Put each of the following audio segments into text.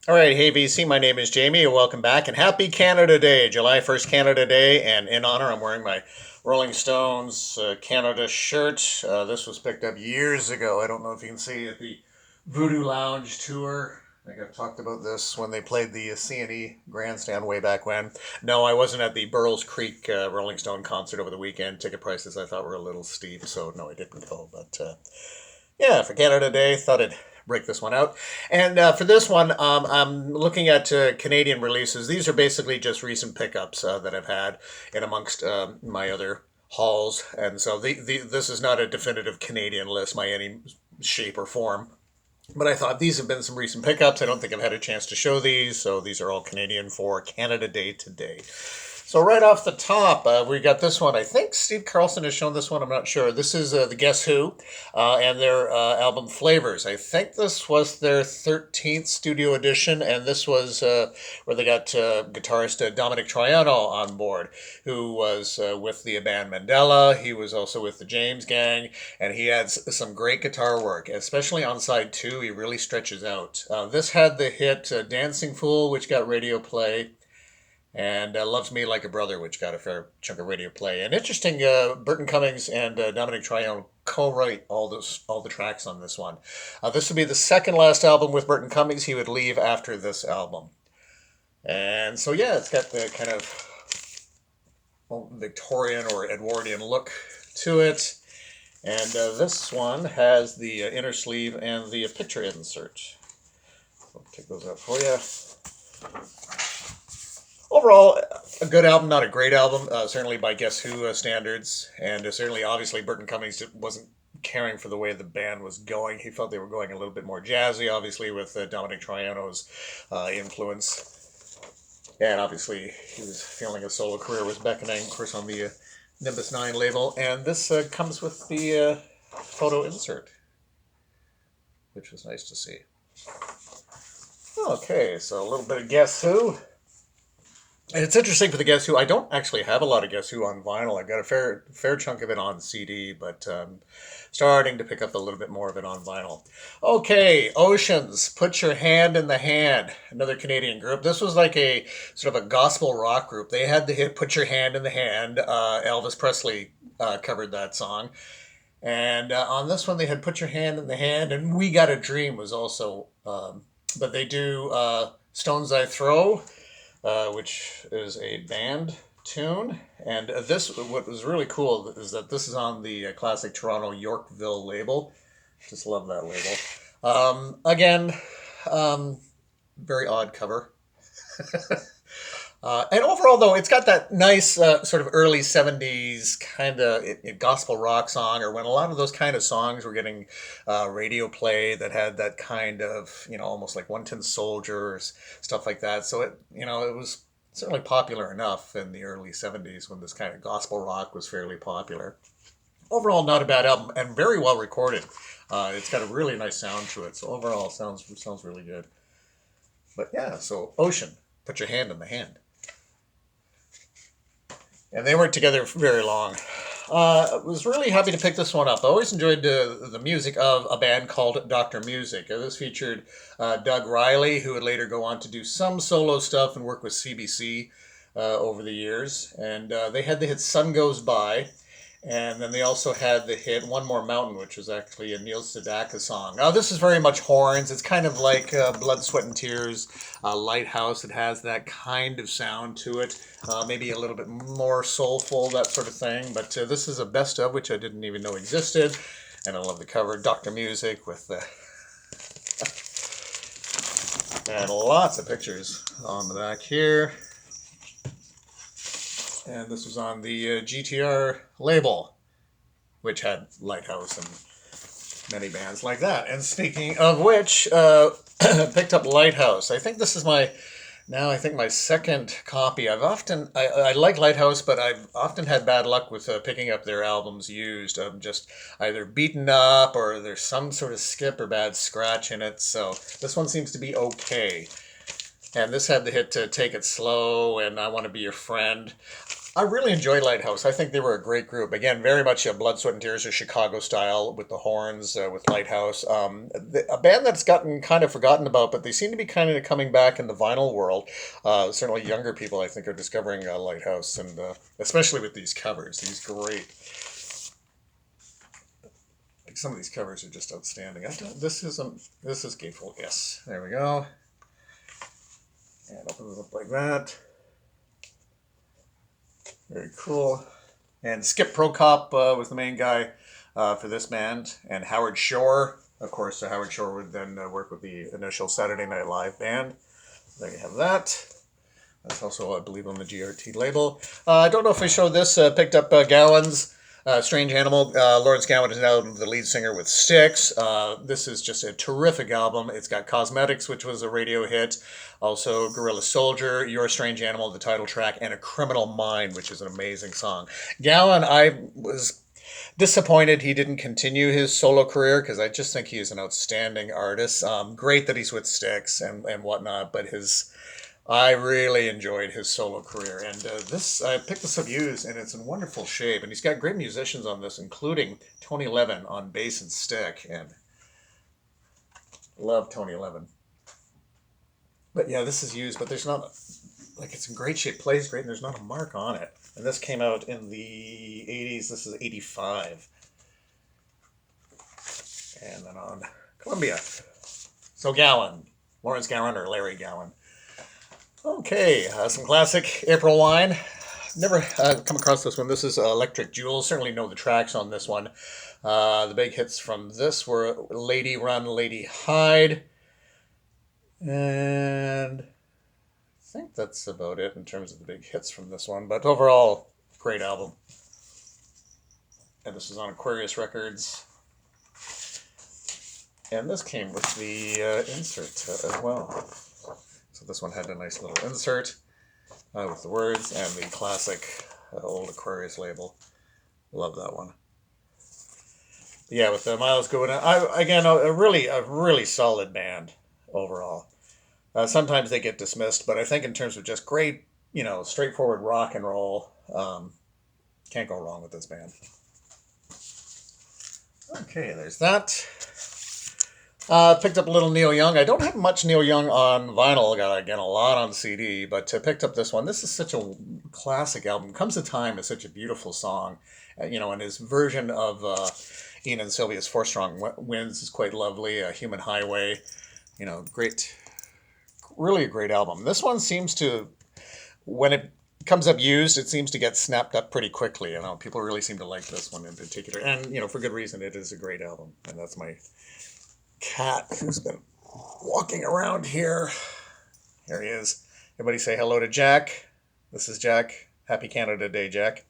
All right, hey BC, my name is Jamie, and welcome back. And happy Canada Day, July 1st, Canada Day. And in honor, I'm wearing my Rolling Stones Canada shirt. This was picked up years ago. I don't know if you can see at the Voodoo Lounge tour. I think I've talked about this when they played the CNE Grandstand way back when. No, I wasn't at the Burles Creek Rolling Stone concert over the weekend. Ticket prices I thought were a little steep, so no, I didn't go. But yeah, for Canada Day, thought I'd break this one out. And for this one, I'm looking at Canadian releases. These are basically just recent pickups that I've had in amongst my other hauls. And so this is not a definitive Canadian list by any shape or form. But I thought these have been some recent pickups. I don't think I've had a chance to show these, so these are all Canadian for Canada Day today. So right off the top, we got this one. I think Steve Carlson has shown this one. I'm not sure. This is the Guess Who and their album Flavors. I think this was their 13th studio edition, and this was where they got guitarist Dominic Troiano on board, who was with the band Mandela. He was also with the James Gang, and he had some great guitar work, especially on side two. He really stretches out. This had the hit Dancing Fool, which got radio play, and Loves Me Like a Brother, which got a fair chunk of radio play. And interesting, Burton Cummings and Dominic Tryon co-write all the tracks on this one. This would be the second last album with Burton Cummings. He would leave after this album. And so yeah, it's got the kind of Victorian or Edwardian look to it. And this one has the inner sleeve and the picture insert. I'll take those out for you. Overall, a good album, not a great album, certainly by Guess Who standards, and certainly, obviously, Burton Cummings wasn't caring for the way the band was going. He felt they were going a little bit more jazzy, obviously, with Dominic Troiano's influence, and obviously, he was feeling a solo career was beckoning, of course, on the Nimbus 9 label, and this comes with the photo insert, which was nice to see. Okay, so a little bit of Guess Who. And it's interesting for the Guess Who. I don't actually have a lot of Guess Who on vinyl. I've got a fair chunk of it on CD, but starting to pick up a little bit more of it on vinyl. Okay, Oceans, Put Your Hand in the Hand, another Canadian group. This was like a sort of a gospel rock group. They had the hit Put Your Hand in the Hand. Elvis Presley covered that song. And on this one, they had Put Your Hand in the Hand, and We Got a Dream was also, but they do Stones I Throw, which is a band tune. And what was really cool is that this is on the classic Toronto Yorkville label. Just love that label. Again, very odd cover. And overall, though, it's got that nice sort of early 70s kind of gospel rock song, or when a lot of those kind of songs were getting radio play that had that kind of, almost like One Tin Soldiers, stuff like that. So it was certainly popular enough in the early 70s when this kind of gospel rock was fairly popular. Overall, not a bad album and very well recorded. It's got a really nice sound to it. So overall, sounds really good. But yeah, so Ocean, Put Your Hand in the Hand. And they weren't together for very long. I was really happy to pick this one up. I always enjoyed the music of a band called Dr. Music. This featured Doug Riley, who would later go on to do some solo stuff and work with CBC over the years. And they had the hit Sun Goes By. And then they also had the hit One More Mountain, which was actually a Neil Sedaka song. Now, this is very much horns. It's kind of like Blood, Sweat, and Tears, Lighthouse. It has that kind of sound to it. Maybe a little bit more soulful, that sort of thing. But this is a best of, which I didn't even know existed. And I love the cover, Dr. Music, with the... and lots of pictures on the back here. And this was on the GTR label, which had Lighthouse and many bands like that. And speaking of which, picked up Lighthouse. I think this is my second copy. I like Lighthouse, but I've often had bad luck with picking up their albums used. I'm just either beaten up or there's some sort of skip or bad scratch in it. So this one seems to be okay. And this had the hit to Take It Slow and I Want to Be Your Friend. I really enjoyed Lighthouse. I think they were a great group. Again, very much Blood, Sweat, and Tears or Chicago style with the horns, with Lighthouse. A band that's gotten kind of forgotten about, but they seem to be kind of coming back in the vinyl world. Certainly younger people, I think, are discovering Lighthouse, and especially with these covers. These great, like some of these covers are just outstanding. This is Gatefold. Yes, there we go. And opens up like that. Very cool. And Skip Prokop was the main guy for this band, and Howard Shore. Of course, Howard Shore would then work with the initial Saturday Night Live band. There you have that. That's also, I believe, on the GRT label. I don't know if I showed this. Picked up Gowan's Strange Animal. Lawrence Gowan is now the lead singer with Styx. This is just a terrific album. It's got Cosmetics, which was a radio hit. Also, Gorilla Soldier, Your Strange Animal, the title track, and A Criminal Mind, which is an amazing song. Gowan, I was disappointed he didn't continue his solo career because I just think he is an outstanding artist. Great that he's with Styx and whatnot, but I really enjoyed his solo career. And this, I picked this up used, and it's in wonderful shape. And he's got great musicians on this, including Tony Levin on bass and stick. And love Tony Levin. But yeah, this is used, but there's not, like, it's in great shape, plays great, and there's not a mark on it. And this came out in the 80s. This is 85. And then on Columbia. So Gowan, Lawrence Gowan or Larry Gowan. Okay, some classic April Wine. Never come across this one. This is Electric Jewel. Certainly know the tracks on this one. The big hits from this were Lady Run, Lady Hide. And I think that's about it in terms of the big hits from this one. But overall, great album. And this is on Aquarius Records. And this came with the insert as well. So this one had a nice little insert with the words and the classic old Aquarius label. Love that one. Yeah, with Miles Goodwin, again a really solid band overall. Sometimes they get dismissed, but I think in terms of just great, straightforward rock and roll, can't go wrong with this band. Okay, there's that. Picked up a little Neil Young. I don't have much Neil Young on vinyl. Got, again, a lot on CD, but picked up this one. This is such a classic album. Comes a Time is such a beautiful song. And his version of Ian and Sylvia's Four Strong Winds is quite lovely. Human Highway, great, really a great album. This one seems to, when it comes up used, it seems to get snapped up pretty quickly. People really seem to like this one in particular. And, for good reason. It is a great album. And that's my cat who's been walking around here. Here he is. Everybody say hello to Jack. This is Jack. Happy Canada Day, Jack.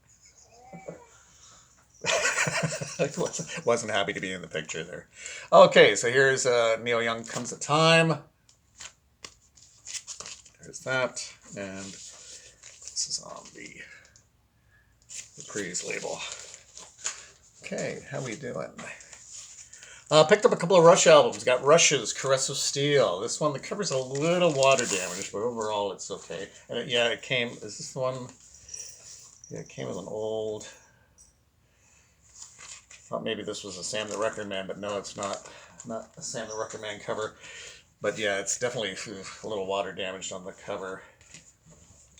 Wasn't happy to be in the picture there. Okay, so here's Neil Young, Comes a Time. There's that. And this is on the Praise label. Okay, how we doing? Picked up a couple of Rush albums. Got Rush's Caress of Steel. This one, the cover's a little water damaged, but overall it's okay. And it came, is this the one? Yeah, it came with an old, thought maybe this was a Sam the Record Man, but no, it's not a Sam the Record Man cover. But yeah, it's definitely a little water damaged on the cover.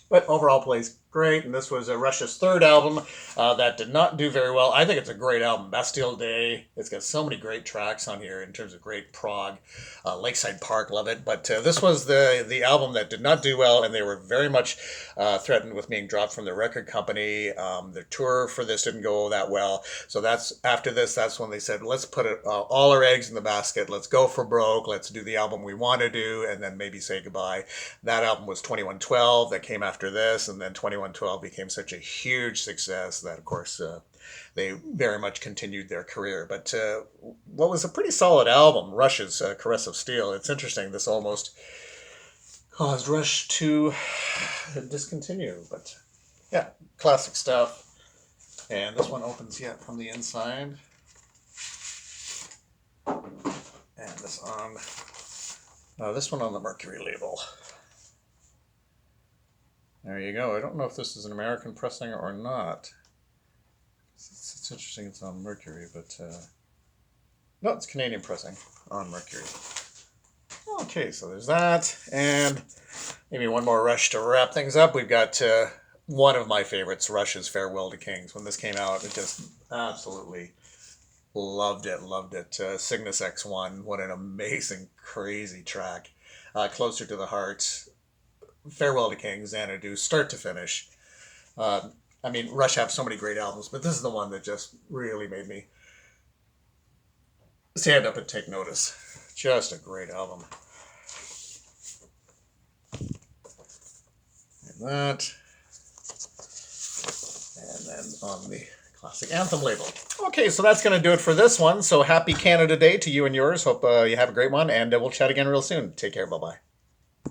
But overall plays great, and this was Rush's third album that did not do very well. I think it's a great album. Bastille Day. It's got so many great tracks on here in terms of great prog. Lakeside Park, love it. But this was the album that did not do well, and they were very much threatened with being dropped from the record company. The tour for this didn't go that well. So after this, that's when they said, let's put all our eggs in the basket. Let's go for broke. Let's do the album we want to do, and then maybe say goodbye. That album was 2112. That came after this, and then 2112 became such a huge success that, of course, they very much continued their career. But what was a pretty solid album, Rush's Caress of Steel, it's interesting, this almost caused Rush to discontinue. But yeah, classic stuff. And this one opens from the inside. And this one on the Mercury label. There you go. I don't know if this is an American pressing or not. It's interesting it's on Mercury, but no, it's Canadian pressing on Mercury. Okay, so there's that. And maybe one more Rush to wrap things up. We've got one of my favorites, Rush's Farewell to Kings. When this came out, it just absolutely loved it, loved it. Cygnus X1, what an amazing, crazy track. Closer to the Heart, Farewell to Kings, Xanadu, start to finish. I mean, Rush have so many great albums, but this is the one that just really made me stand up and take notice. Just a great album. And that. And then on the classic anthem label. Okay, so that's going to do it for this one. So happy Canada Day to you and yours. Hope you have a great one, and we'll chat again real soon. Take care. Bye-bye.